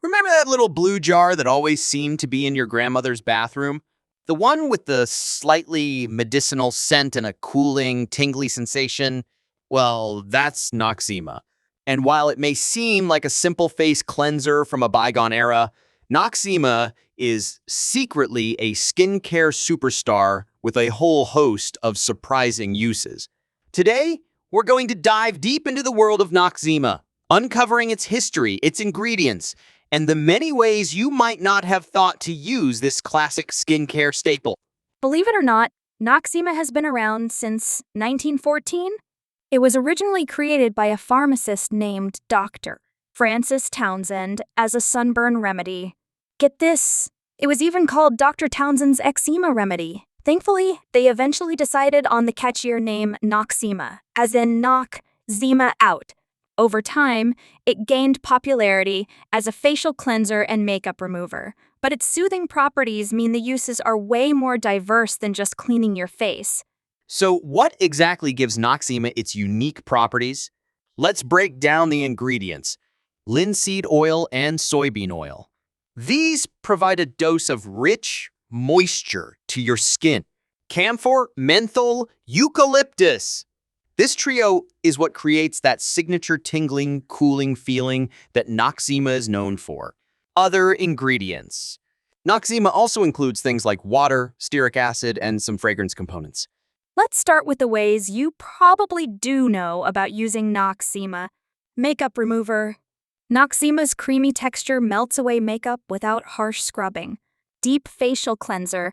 Remember that little blue jar that always seemed to be in your grandmother's bathroom? The one with the slightly medicinal scent and a cooling, tingly sensation? Well, that's Noxzema. And while it may seem like a simple face cleanser from a bygone era, Noxzema is secretly a skincare superstar with a whole host of surprising uses. Today, we're going to dive deep into the world of Noxzema, uncovering its history, its ingredients, and the many ways you might not have thought to use this classic skincare staple. Believe it or not, Noxzema has been around since 1914. It was originally created by a pharmacist named Dr. Francis Townsend as a sunburn remedy. Get this, it was even called Dr. Townsend's eczema remedy. Thankfully, they eventually decided on the catchier name Noxzema, as in knock Zema out. Over time, it gained popularity as a facial cleanser and makeup remover, but its soothing properties mean the uses are way more diverse than just cleaning your face. So what exactly gives Noxzema its unique properties? Let's break down the ingredients: linseed oil and soybean oil. These provide a dose of rich moisture to your skin. Camphor, menthol, eucalyptus. This trio is what creates that signature tingling, cooling feeling that Noxzema is known for. Other ingredients. Noxzema also includes things like water, stearic acid, and some fragrance components. Let's start with the ways you probably do know about using Noxzema. Makeup remover. Noxzema's creamy texture melts away makeup without harsh scrubbing. Deep facial cleanser.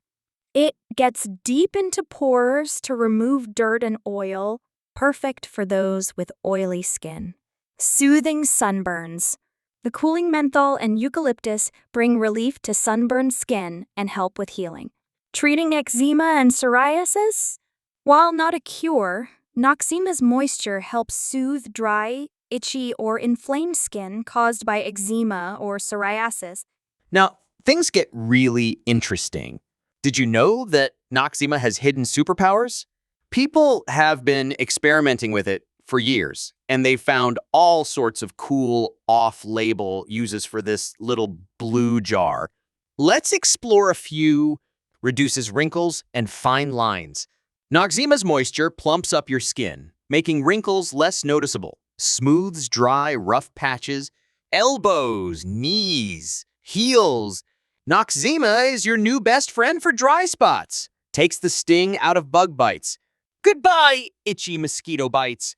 It gets deep into pores to remove dirt and oil, perfect for those with oily skin. Soothing sunburns. The cooling menthol and eucalyptus bring relief to sunburned skin and help with healing. Treating eczema and psoriasis? While not a cure, Noxzema's moisture helps soothe dry, itchy, or inflamed skin caused by eczema or psoriasis. Now, things get really interesting. Did you know that Noxzema has hidden superpowers? People have been experimenting with it for years, and they've found all sorts of cool off-label uses for this little blue jar. Let's explore a few. Reduces wrinkles and fine lines. Noxzema's moisture plumps up your skin, making wrinkles less noticeable. Smooths dry, rough patches, elbows, knees, heels. Noxzema is your new best friend for dry spots. Takes the sting out of bug bites. Goodbye, itchy mosquito bites.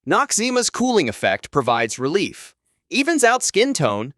Noxzema's cooling effect provides relief. Evens out skin tone.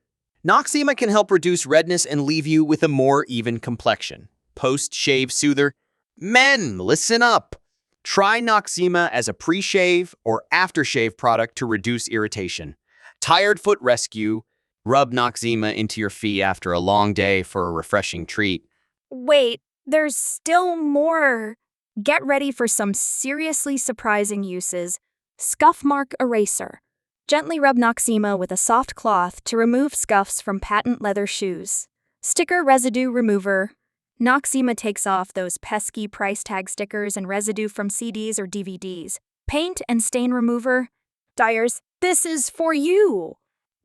Noxzema can help reduce redness and leave you with a more even complexion. Post-shave soother. Men, listen up. Try Noxzema as a pre-shave or aftershave product to reduce irritation. Tired foot rescue. Rub Noxzema into your feet after a long day for a refreshing treat. Wait, there's still more. Get ready for some seriously surprising uses. Scuff mark eraser. Gently rub Noxzema with a soft cloth to remove scuffs from patent leather shoes. Sticker residue remover. Noxzema takes off those pesky price tag stickers and residue from CDs or DVDs. Paint and stain remover. Dyers, this is for you.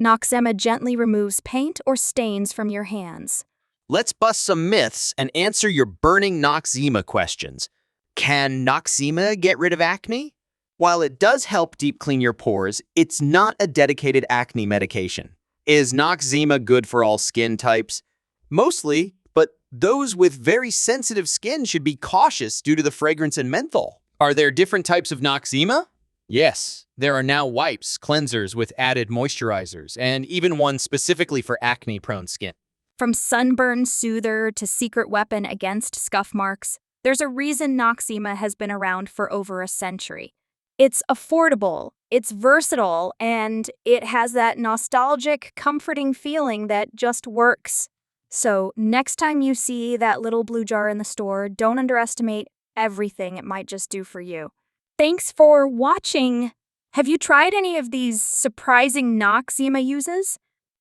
Noxzema gently removes paint or stains from your hands. Let's bust some myths and answer your burning Noxzema questions. Can Noxzema get rid of acne? While it does help deep clean your pores, it's not a dedicated acne medication. Is Noxzema good for all skin types? Mostly, but those with very sensitive skin should be cautious due to the fragrance and menthol. Are there different types of Noxzema? Yes, there are now wipes, cleansers with added moisturizers, and even one specifically for acne-prone skin. From sunburn soother to secret weapon against scuff marks, there's a reason Noxzema has been around for over a century. It's affordable, it's versatile, and it has that nostalgic, comforting feeling that just works. So next time you see that little blue jar in the store, don't underestimate everything it might just do for you. Thanks for watching. Have you tried any of these surprising Noxzema uses?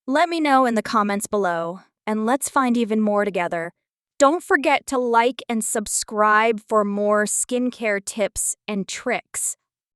Let me know in the comments below, and let's find even more together. Don't forget to like and subscribe for more skincare tips and tricks.